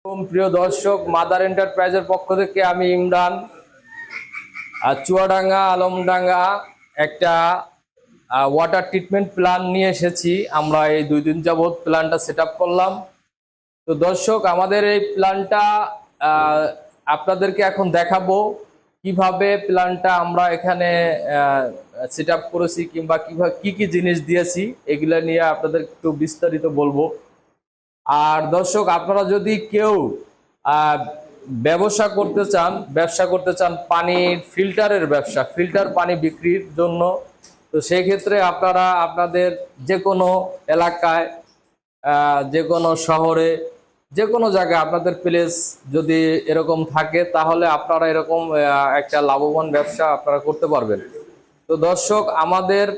প্রিয় দর্শক, মাদার এন্টারপ্রাইজের পক্ষ থেকে আমি ইমরান চুয়াডাঙ্গা আলমডাঙ্গা একটা ওয়াটার ট্রিটমেন্ট প্ল্যান নিয়ে এসেছি। আমরা এই 2 দিন যাবত প্ল্যানটা সেট আপ করলাম। তো দর্শক, আমাদের এই প্ল্যানটা আপনাদেরকে এখন দেখাবো কিভাবে প্ল্যানটা আমরা এখানে সেট আপ করেছি, কিংবা কিভাবে কি জিনিস দিয়েছি, এগুলা নিয়ে আপনাদের একটু বিস্তারিত বলবো। আর দর্শক, আপনারা যদি কেউ ব্যবসা করতে চান পানির ফিল্টারের ব্যবসা, ফিল্টার পানি বিক্রির জন্য, তো সেই ক্ষেত্রে আপনারা আপনাদের যে কোনো এলাকায়, যে কোনো শহরে, যে কোনো জায়গায় আপনাদের প্লেস যদি এরকম থাকে, তাহলে আপনারা এরকম একটা লাভবান ব্যবসা আপনারা করতে পারবেন। তো দর্শক, আমাদের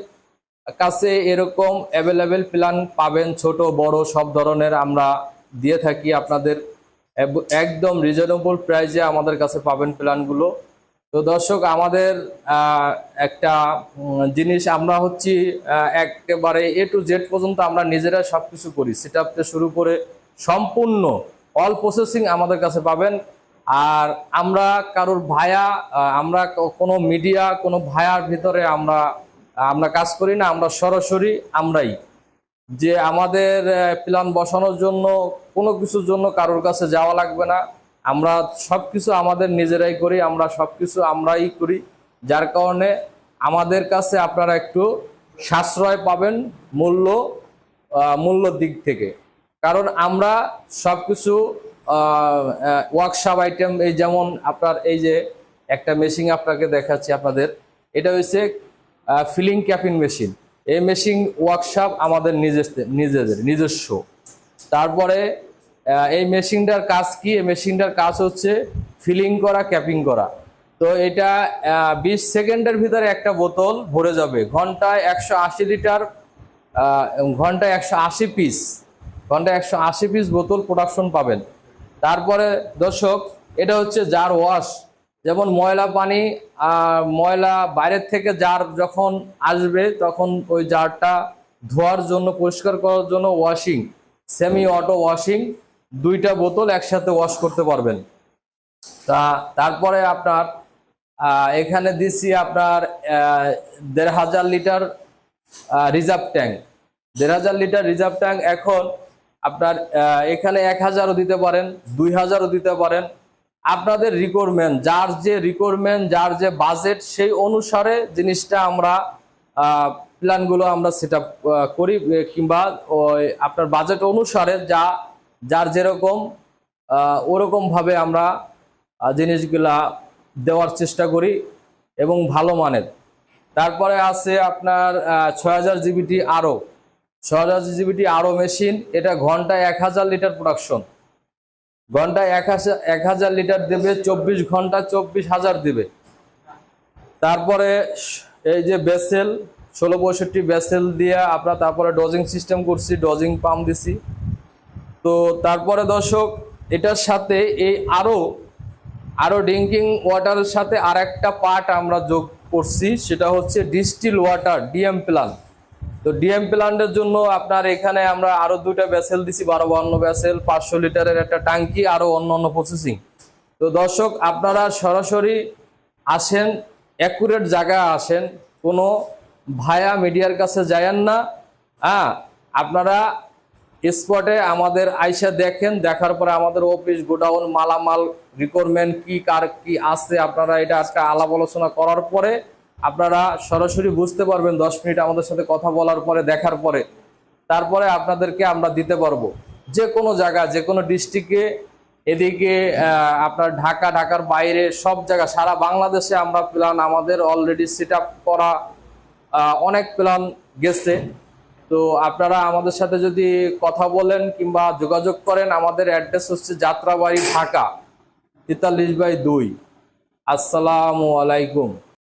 কাছে এরকম অ্যাভেলেবেল প্ল্যান পাবেন, ছোট বড় সব ধরনের আমরা দিয়ে থাকি আপনাদের। একদম রিজনেবল প্রাইসে আমাদের কাছে পাবেন প্ল্যানগুলো। তো দর্শক, আমাদের একটা জিনিস, আমরা হচ্ছি একেবারে A to Z পর্যন্ত আমরা নিজেরা সবকিছু করি, সেট আপ থেকে শুরু করে সম্পূর্ণ অল প্রসেসিং আমাদের কাছে পাবেন। আর আমরা কারোর ভায়া, আমরা কোনো মিডিয়া, কোনো ভায়ার ভিতরে আমরা কাজ করি না। আমরা সরাসরি আমরাই, যে আমাদের প্ল্যান বসানোর জন্য কোনো কিছুর জন্য কারোর কাছে যাওয়া লাগবে না। আমরা সবকিছু আমাদের নিজেরাই করি, আমরা সবকিছু আমরাই করি, যার কারণে আমাদের কাছে আপনারা একটু সাশ্রয় পাবেন মূল্য দিক থেকে। কারণ আমরা সবকিছু ওয়ার্কশপ আইটেম, এই যেমন আপনার এই যে একটা মেশিন আপনাকে দেখাচ্ছি আপনাদের, এটা হচ্ছে ফিলিং ক্যাপিং মেশিন। এই মেশিন ওয়ার্কশপ আমাদের নিজস্ব। তারপরে এই মেশিনটার কাজ কি? এই মেশিনটার কাজ হচ্ছে ফিলিং করা, ক্যাপিং করা। তো এটা 20 সেকেন্ডের ভিতরে একটা বোতল ভরে যাবে। ঘন্টায় 180 লিটার, ঘন্টায় 180 পিস, ঘন্টায় 180 পিস বোতল প্রোডাকশন পাবেন। তারপরে দর্শক, এটা হচ্ছে জার ওয়াশ। যেমন ময়লা পানি, ময়লা বাইরের থেকে জার যখন আসবে, তখন ওই জারটা ধোয়ার জন্য, পরিষ্কার করার জন্য ওয়াশিং, সেমি অটো ওয়াশিং, 2টা বোতল একসাথে ওয়াশ করতে পারবেন। তারপরে আপনার এখানে দিচ্ছি আপনার 1500 litre reserve tank. 1500 litre reserve tank. এখন আপনার এখানে 1000ও দিতে পারেন, 2000ও দিতে পারেন। আপনাদের রিকোয়ারমেন্ট, যার যে বাজেট, সেই অনুসারে জিনিসটা আমরা প্ল্যানগুলো আমরা সেট আপ করি, কিংবা আপনার বাজেট অনুসারে যার যেরকম ওরকম ভাবে আমরা জিনিসগুলা দেওয়ার চেষ্টা করি, এবং ভালো মানের। তারপরে আছে আপনার 6000 জিবিটি আরও, 6000 জিবিটি আরও মেশিন। এটা ঘন্টায় 1000 লিটার প্রোডাকশন, ঘন্টায় 1000 লিটার দেবে, 24 ঘন্টা 24,000 দেবে। তারপরে এই যে বেসেল, 1665 বেসেল দিয়ে আমরা তারপরে ডজিং সিস্টেম করছি, ডজিং পাম্প দিছি। তো তারপরে দর্শক, এটার সাথে এই আরো ড্রিঙ্কিং ওয়াটারের সাথে আর একটা পার্ট আমরা যোগ করছি, সেটা হচ্ছে ডিস্টিল ওয়াটার, ডিএম প্ল্যান। তো ডিএম প্ল্যান্টের জন্য আপনার এখানে আমরা আরো 2টা ভেসেল দিছি, 1252 ভেসেল, 500 লিটারের একটা ট্যাঙ্কি, আরো অন্য প্রসেসিং। তো দর্শক, আপনারা সরাসরি আসেন, অ্যাকুরেট জায়গায় আসেন, কোনো ভায়া মিডিয়ার কাছে যায়েন না। আপনারা স্পটে আমাদের আইসা দেখেন, দেখার পরে আমাদের অফিস, গোডাউন, মালামাল, রিকোয়ারমেন্ট কি, কার কি আছে, আপনারা এটা আজকে আলাপ আলোচনা করার পরে আপনারা সরাসরি বুঝতে পারবেন। 10 মিনিট আমাদের সাথে কথা বলার পরে, দেখার পরে, তারপরে আপনাদেরকে আমরা দিতে পারবো যে কোনো জায়গা, যে কোনো ডিস্ট্রিক্টে। এদিকে আপনার ঢাকার বাইরে সব জায়গা, সারা বাংলাদেশে আমরা প্ল্যান আমাদের অলরেডি সেট আপ করা অনেক প্ল্যান গেছে। তো আপনারা আমাদের সাথে যদি কথা বলেন কিংবা যোগাযোগ করেন, আমাদের অ্যাড্রেস হচ্ছে যাত্রাবাড়ি, ঢাকা 43/2। আসসালামু আলাইকুম।